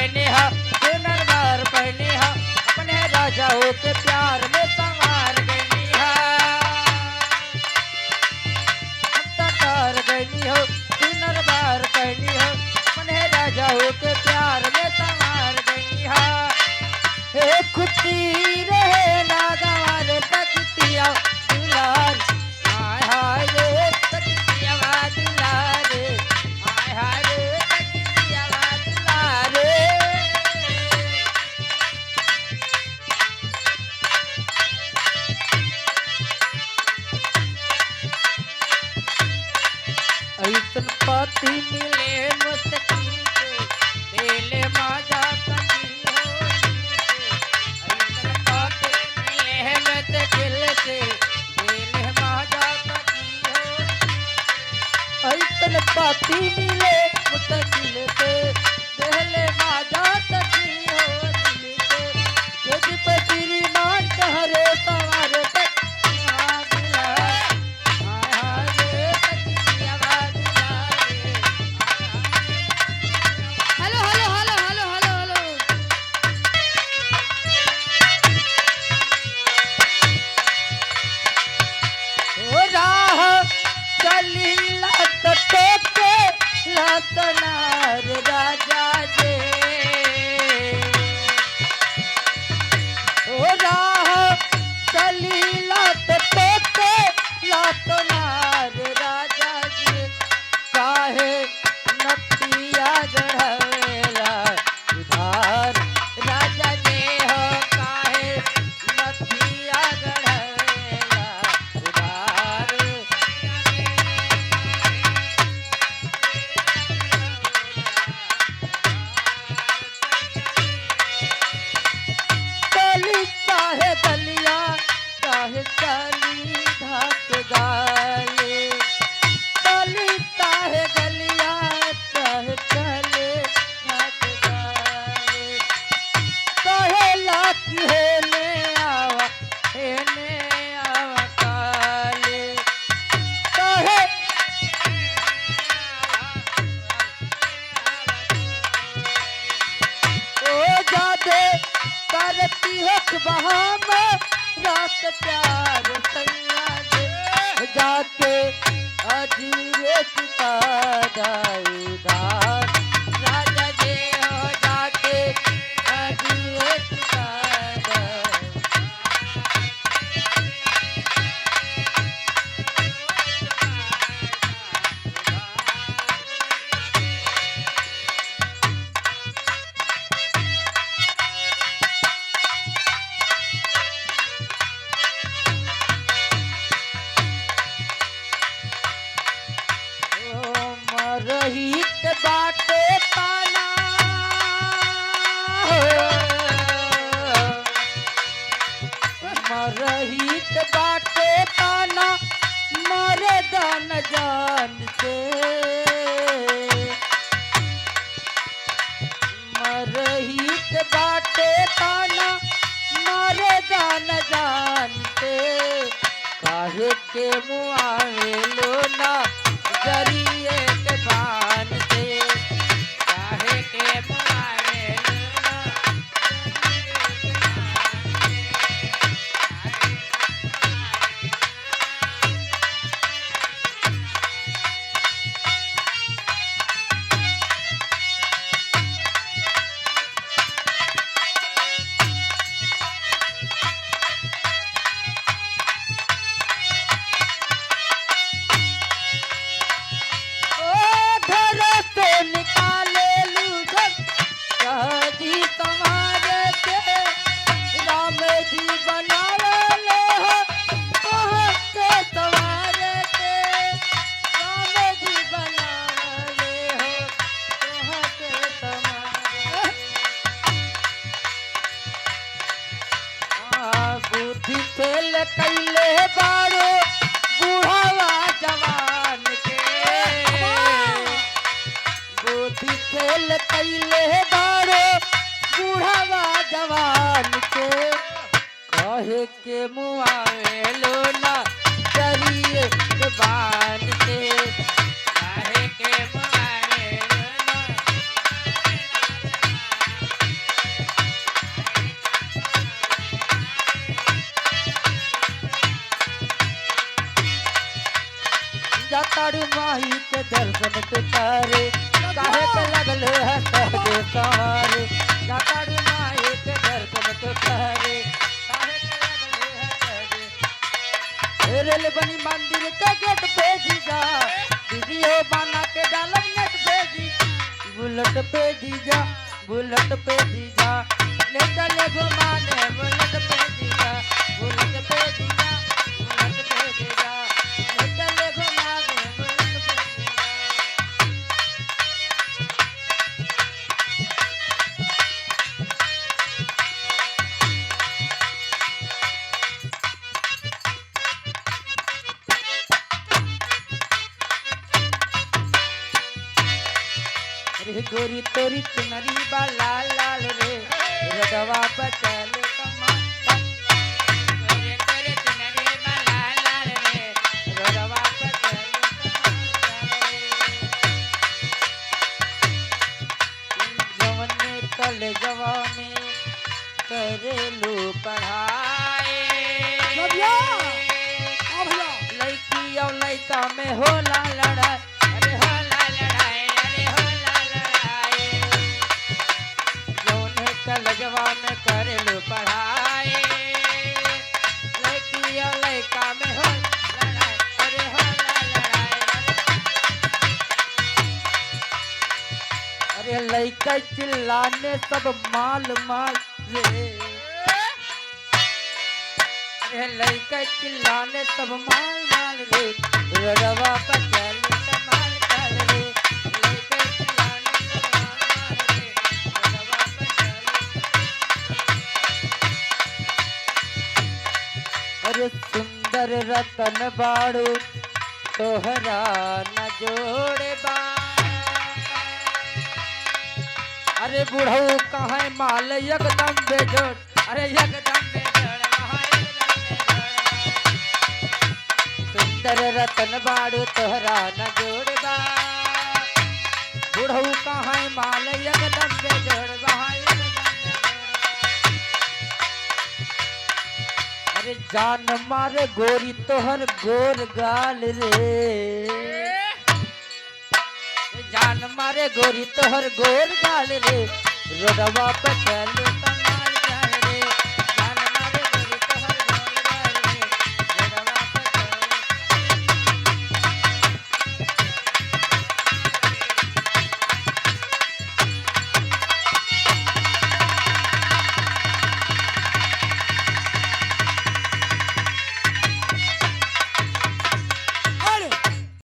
पहने हा सुनर बार पहने हा अपने राजा हो के प्यार में संवार गई हा तार गई हो सुनर बार पहनी हो अपने राजा हो के प्यार में संवार गई हा हे खुशी रहे ना गंवार तकतिया दुलार हाय हाय रे तकतिया दुलार हाय हाय रे तकतिया दुलार ऐसन पति मिले मुश्किल से दिल माजा सकी हो ऐसन पति मिले मुश्किल से दिल माजा सकी हो ऐसन पति मिले मुश्किल से दिल माजा सकी हो दिल से यदि पतिरी मान हरे सवार लतनार राजा जे ओ राह चली लत तोते लतनार राजा जे काहे नतिया गढ़वेला उधार राजा जे हो काहे नतिया गढ़वेला उधार दलिया चाहे चली धाक गाले दली चाहे गलिया चाहे चले धाक गाले कहे लाठी हेने आवा काले कहे ओ जादे करती है बहाम रात प्यार सैया दे जाके अजीरे चुका दाऊदार राजा जे हो जाके अजीरे चुका रहित बाटे पाना मरहित बाटे पाना मरे दान जान से मरहित बाटे पाना मरे दान जान से काहे के मुआवे लो ना जरिए के पान से काहे के मुआवे लो फेल कैले बारो बूढ़ावा जवान के बुद्धि फेल कैले बारो बूढ़ावा जवान के कहे के मुआवे लो ना चरिए बान के कहे के मुआवे लो ना जाताड़ू माही के दर्शन तू करे काहे के लगल है सहजे सवारे जाताड़ू माही के दर्शन तू करे काहे के लगल है सहजे रेल बनी मंदिर के गेट पे जीजा वीडियो बना के डालब नेट पे जी बुलेट पे जीजा बुलेट पे जीजा ले चले घुमाने बुलेट पे जीजा बुलेट पे जीजा बुलेट पे जीजा ले चले घुमाने बुलेट पे अरे गोरी तोरी चुनरी बा लाल लाल रे रगवा बचल कमा गोरी तोरी चुनरी बा लाल लाल रे रगवा बचल जवन में कल जवानी करेलू पढ़ाई लड़की और लड़का में होला लड़ाई अरे होला लड़ाई अरे होला लड़ाई जौन कलजवा में करेलू पढ़ाई लड़की और लड़का में हो लड़ाई अरे होला लड़ाई अरे लड़का चिल्लाने सब माल माल रे अरे लड़का चिल्लाने सब माल माल रे रड़वा पर चल कमाल कर रे लड़का चिल्लाने सब माल माल रे रड़वा पर चल अरे सुंदर रतन बाड़ू तोहरा न जोड़े बा अरे बुढ़ऊ कहाँ माल एकदम बेजोड़ अरे एकदम बेजोड़ वहाँ एकदम बेजोड़ सुंदर रतन बाड़ू तोहरा न जोड़बा बुढ़ऊ कहाँ माल एकदम बेजोड़ वहाँ एकदम बेजोड़ अरे जान मारे गोरी तोहर गोर गाल रे जान मारे गोरी तोहर गोर गाल रे रोडवा पे चल